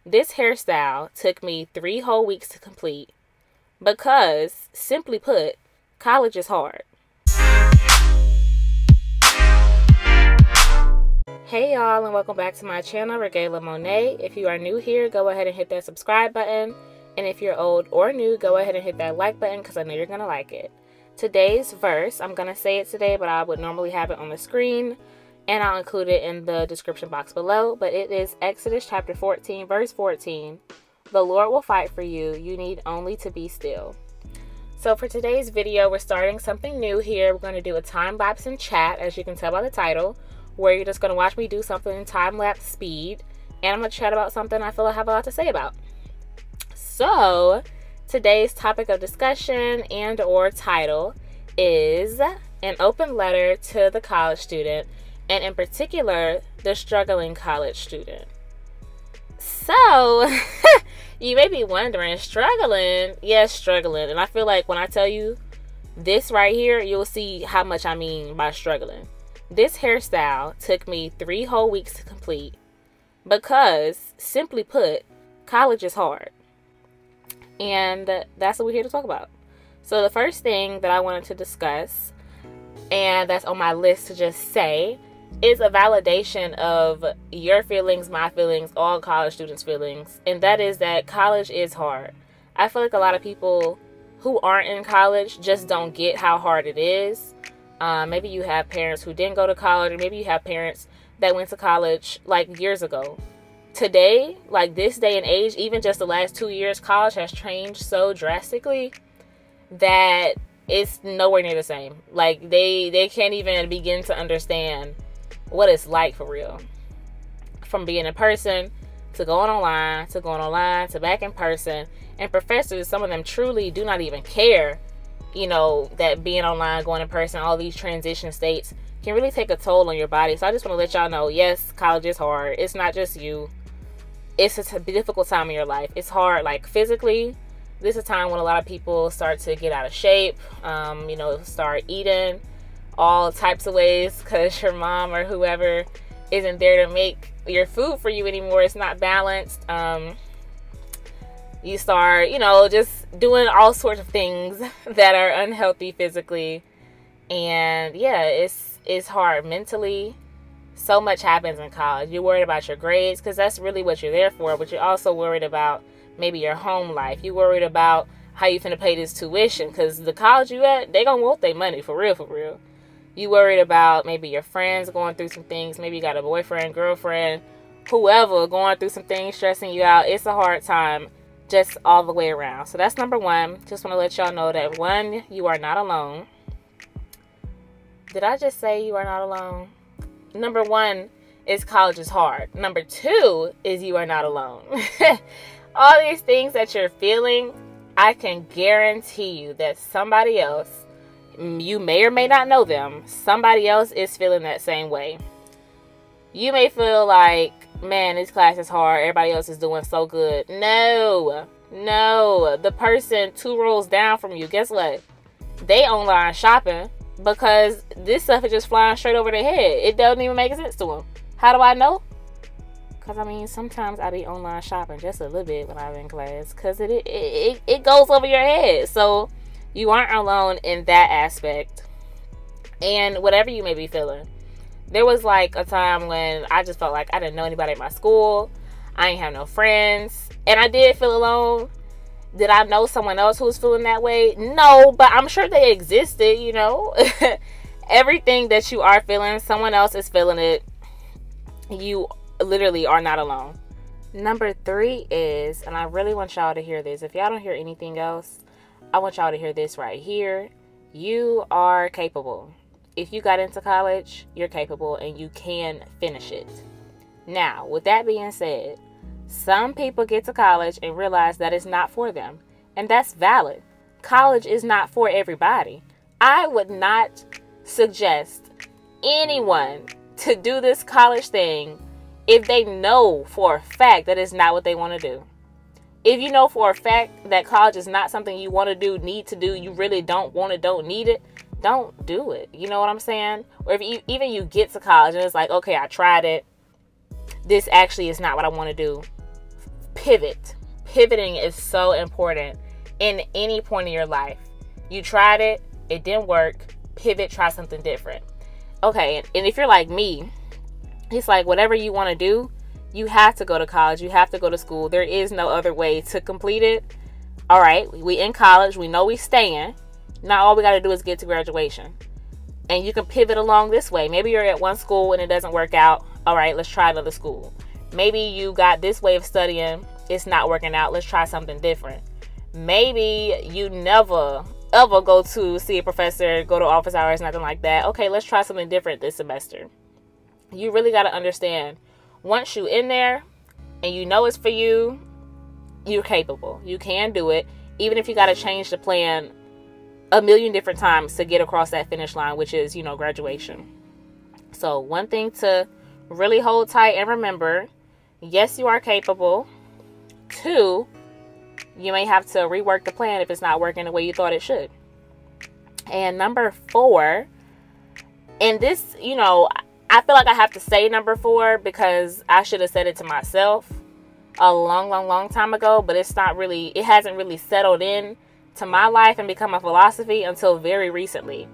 This hairstyle took me 3 whole weeks to complete because, simply put, college is hard. Hey y'all, and welcome back to my channel, Regayla-Monet. If you are new here, go ahead and hit that subscribe button. And if you're old or new, go ahead and hit that like button because I know you're going to like it. Today's verse, I'm going to say it today, but I would normally have it on the screen. And I'll include it in the description box below. But it is Exodus chapter 14, verse 14. The Lord will fight for you. You need only to be still. So for today's video, we're starting something new here. We're going to do a time lapse in chat, as you can tell by the title, where you're just going to watch me do something in time lapse speed. And I'm going to chat about something I feel I have a lot to say about. So today's topic of discussion and or title is an open letter to the college student, and in particular, the struggling college student. So, you may be wondering, struggling? Yes, struggling. And I feel like when I tell you this right here, you'll see how much I mean by struggling. This hairstyle took me 3 whole weeks to complete because, simply put, college is hard. And that's what we're here to talk about. So the first thing that I wanted to discuss, and that's on my list to just say, is a validation of your feelings, my feelings, all college students' feelings, and that is that college is hard. I feel like a lot of people who aren't in college just don't get how hard it is. Maybe you have parents who didn't go to college, or maybe you have parents that went to college like years ago. Today, like this day and age, even just the last 2 years, college has changed so drastically that it's nowhere near the same. Like they can't even begin to understand what it's like for real. From being in person to going online, to back in person. And professors, some of them truly do not even care, you know, that being online, going in person, all these transition states can really take a toll on your body. So I just want to let y'all know, yes, college is hard. It's not just you. It's a difficult time in your life. It's hard, like physically. This is a time when a lot of people start to get out of shape, you know, start eating all types of ways because your mom or whoever isn't there to make your food for you anymore. It's not balanced. You start, you know, just doing all sorts of things that are unhealthy physically. And yeah, it's hard mentally. So much happens in college. You're worried about your grades because that's really what you're there for, but you're also worried about maybe your home life. You're worried about how you finna pay this tuition because the college you at, they gonna want their money for real, for real. You worried about maybe your friends going through some things. Maybe you got a boyfriend, girlfriend, whoever going through some things, stressing you out. It's a hard time just all the way around. So that's number one. Just want to let y'all know that, one, you are not alone. Did I just say you are not alone? Number one is college is hard. Number two is you are not alone. All these things that you're feeling, I can guarantee you that somebody else, you may or may not know them, somebody else is feeling that same way. You may feel like, man, this class is hard, everybody else is doing so good. No, the person 2 rows down from you, guess what? They online shopping because this stuff is just flying straight over their head. It doesn't even make sense to them. How do I know? Because, I mean, sometimes I be online shopping just a little bit when I'm in class because it goes over your head. So you aren't alone in that aspect. And whatever you may be feeling. There was like a time when I just felt like I didn't know anybody at my school. I ain't have no friends. And I did feel alone. Did I know someone else who was feeling that way? No, but I'm sure they existed, you know. Everything that you are feeling, someone else is feeling it. You literally are not alone. Number 3 is, and I really want y'all to hear this. If y'all don't hear anything else, I want y'all to hear this right here. You are capable. If you got into college, you're capable and you can finish it. Now, with that being said, some people get to college and realize that it's not for them. And that's valid. College is not for everybody. I would not suggest anyone to do this college thing if they know for a fact that it's not what they want to do. If you know for a fact that college is not something you want to do, need to do, you really don't want it, don't need it, don't do it. You know what I'm saying? Or if you get to college and it's like, okay, I tried it. This actually is not what I want to do. pivot. Pivoting is so important in any point in your life. You tried it, it didn't work, pivot, try something different. Okay, and if you're like me, it's like whatever you want to do, you have to go to college, you have to go to school. There is no other way to complete it. All right, we in college, we know we staying. Now all we got to do is get to graduation. And you can pivot along this way. Maybe you're at one school and it doesn't work out. All right, let's try another school. Maybe you got this way of studying, it's not working out. Let's try something different. Maybe you never ever go to see a professor, go to office hours, nothing like that. Okay, let's try something different this semester. You really got to understand, once you in there and you know it's for you, you're capable. You can do it, even if you got to change the plan a million different times to get across that finish line, which is, you know, graduation. So one thing to really hold tight and remember, yes, you are capable. 2, you may have to rework the plan if it's not working the way you thought it should. And number 4, and this, you know, I feel like I have to say number 4 because I should have said it to myself a long time ago, but it hasn't really settled in to my life and become a philosophy until very recently.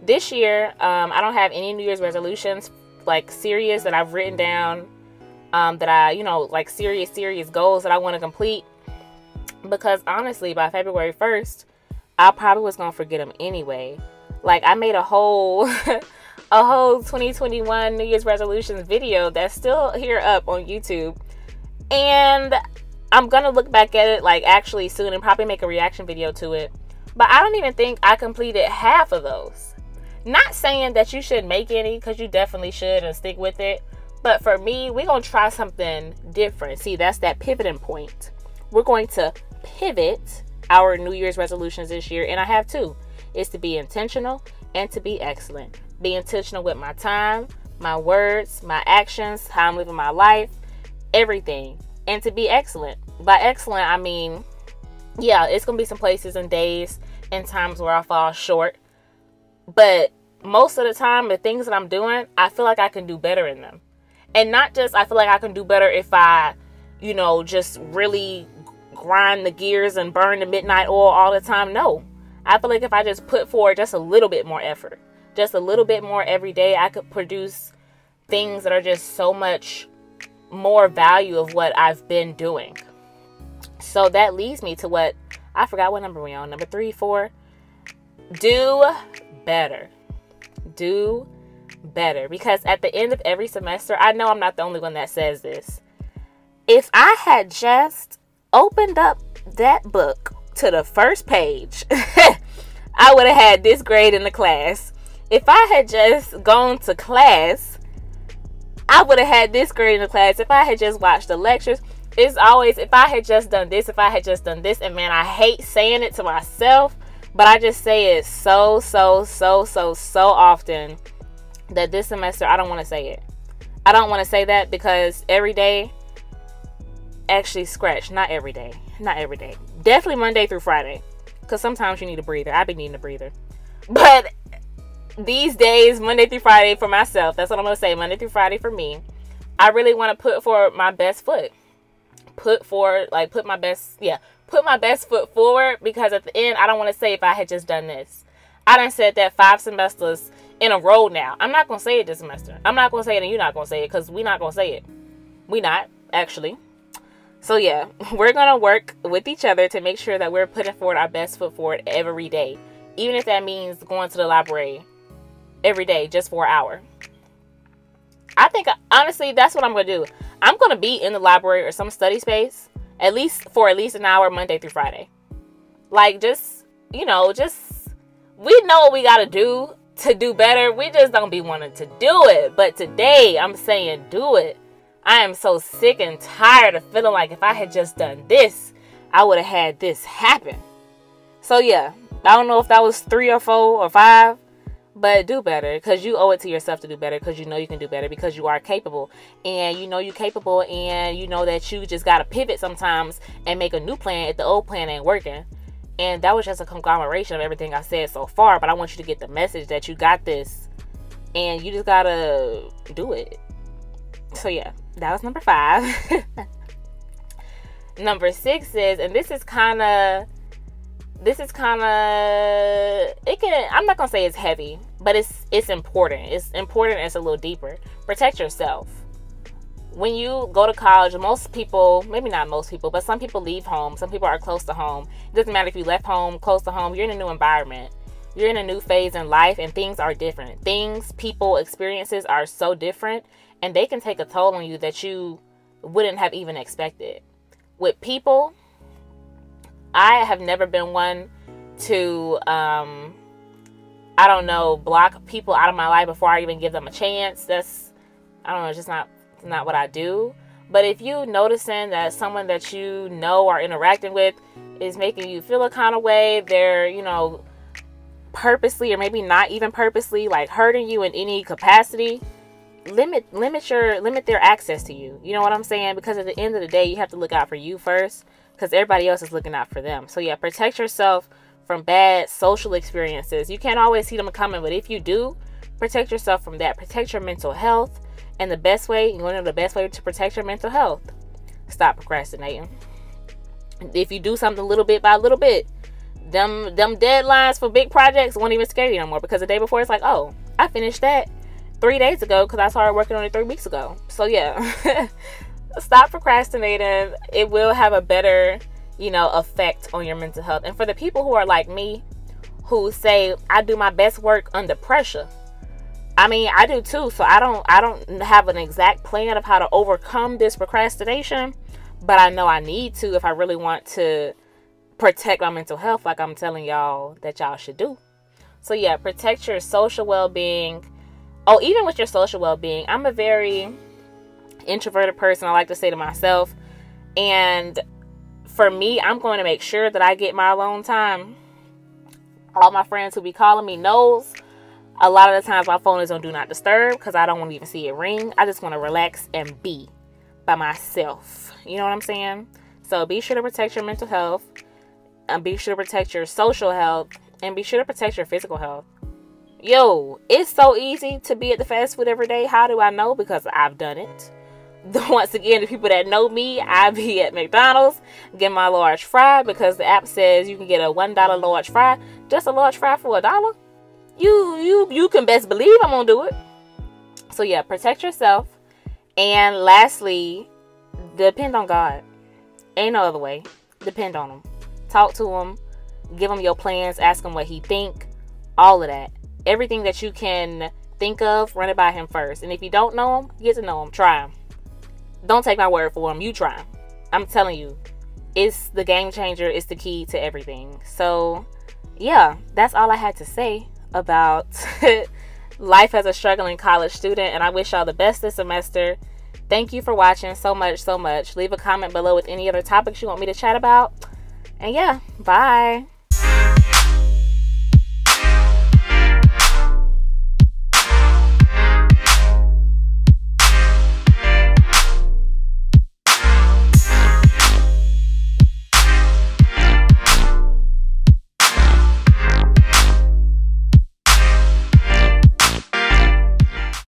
This year, I don't have any New Year's resolutions, like serious, that I've written down, that I, you know, like serious goals that I want to complete. Because honestly, by February 1st, I probably was going to forget them anyway. Like, I made a whole 2021 New Year's resolutions video that's still here up on YouTube. And I'm going to look back at it, like, actually soon and probably make a reaction video to it. But I don't even think I completed half of those. Not saying that you should make any, because you definitely should and stick with it. But for me, we're going to try something different. See, that's that pivoting point. We're going to pivot our New Year's resolutions this year, and I have 2. It's to be intentional and to be excellent. Be intentional with my time, my words, my actions, how I'm living my life, everything. And to be excellent. By excellent, I mean, yeah, it's going to be some places and days and times where I fall short. But most of the time, the things that I'm doing, I feel like I can do better in them. And not just I feel like I can do better if I, you know, just really grind the gears and burn the midnight oil all the time. No. I feel like if I just put forward just a little bit more effort, just a little bit more every day, I could produce things that are just so much more value of what I've been doing. So that leads me to what, I forgot what number we're on. Number 3, 4. Do better. Do better. Because at the end of every semester, I know I'm not the only one that says this. If I had just opened up that book to the first page, I would have had this grade in the class. If I had just gone to class, I would have had this grade in the class. If I had just watched the lectures, it's always, if I had just done this, if I had just done this. And man, I hate saying it to myself, but I just say it so often that this semester, I don't want to say it. I don't want to say that because every day, actually scratch, not every day. Definitely Monday through Friday, because sometimes you need a breather. I've been needing a breather. But these days, Monday through Friday for myself, that's what I'm going to say, Monday through Friday for me, I really want to put forward my best foot. Put my best foot forward, because at the end, I don't want to say if I had just done this. I done said that 5 semesters in a row now. I'm not going to say it this semester. I'm not going to say it and you're not going to say it, because we're not going to say it. We not, actually. So yeah, we're going to work with each other to make sure that we're putting forward our best foot forward every day. Even if that means going to the library every day just for an hour. I think, honestly, that's what I'm going to do. I'm going to be in the library or some study space at least an hour Monday through Friday. Like, just, you know, we know what we got to do better. We just don't be wanting to do it. But today, I'm saying do it. I am so sick and tired of feeling like if I had just done this, I would have had this happen. So yeah, I don't know if that was 3 or 4 or 5, but do better, because you owe it to yourself to do better, because you know you can do better, because you are capable, and you know you're capable, and you know that you just got to pivot sometimes and make a new plan if the old plan ain't working. And that was just a conglomeration of everything I said so far, but I want you to get the message that you got this, and you just got to do it. So yeah, that was number 5. Number 6 is, and this is kind of, I'm not going to say it's heavy, but it's important. It's important. It's a little deeper. Protect yourself. When you go to college, most people, maybe not most people, but some people leave home. Some people are close to home. It doesn't matter if you left home, close to home. You're in a new environment. You're in a new phase in life, and things are different. Things, people, experiences are so different, and they can take a toll on you that you wouldn't have even expected. With people, I have never been one to, block people out of my life before I even give them a chance. It's just not what I do. But if you noticing that someone that you know or interacting with is making you feel a kind of way, they're, purposely or maybe not even purposely, like hurting you in any capacity, limit their access to you. You know what I'm saying? Because at the end of the day, you have to look out for you first, because everybody else is looking out for them. So yeah, protect yourself from bad social experiences. You can't always see them coming, but if you do, protect yourself from that. Protect your mental health. And the best way to protect your mental health, stop procrastinating. If you do something little bit by little bit, them deadlines for big projects won't even scare you no more, because the day before it's like, oh, I finished that 3 days ago because I started working on it 3 weeks ago. So yeah, stop procrastinating. It will have a better, effect on your mental health. And for the people who are like me, who say I do my best work under pressure, I mean, I do too. So I don't have an exact plan of how to overcome this procrastination, but I know I need to if I really want to protect my mental health, like I'm telling y'all that y'all should do. So yeah, protect your social well-being. Oh, even with your social well-being, I'm a very introverted person, I like to say to myself. And for me, I'm going to make sure that I get my alone time. All my friends who be calling me knows. A lot of the times my phone is on do not disturb because I don't want to even see it ring. I just want to relax and be by myself. You know what I'm saying? So be sure to protect your mental health, and be sure to protect your social health, and be sure to protect your physical health. Yo, it's so easy to be at the fast food every day. How do I know? Because I've done it. Once again, the people that know me, I be at McDonald's getting my large fry because the app says you can get a $1 large fry. Just a large fry for $1. You can best believe I'm gonna do it. So yeah, protect yourself. And lastly, depend on God. Ain't no other way. Depend on him. Talk to him. Give him your plans. Ask him what he think. All of that. Everything that you can think of, run it by him first. And if you don't know him, get to know him. Try him. Don't take my word for him. You try him. I'm telling you, it's the game changer. It's the key to everything. So yeah, that's all I had to say about life as a struggling college student, and I wish y'all the best this semester. Thank you for watching so much. Leave a comment below with any other topics you want me to chat about, and yeah, bye.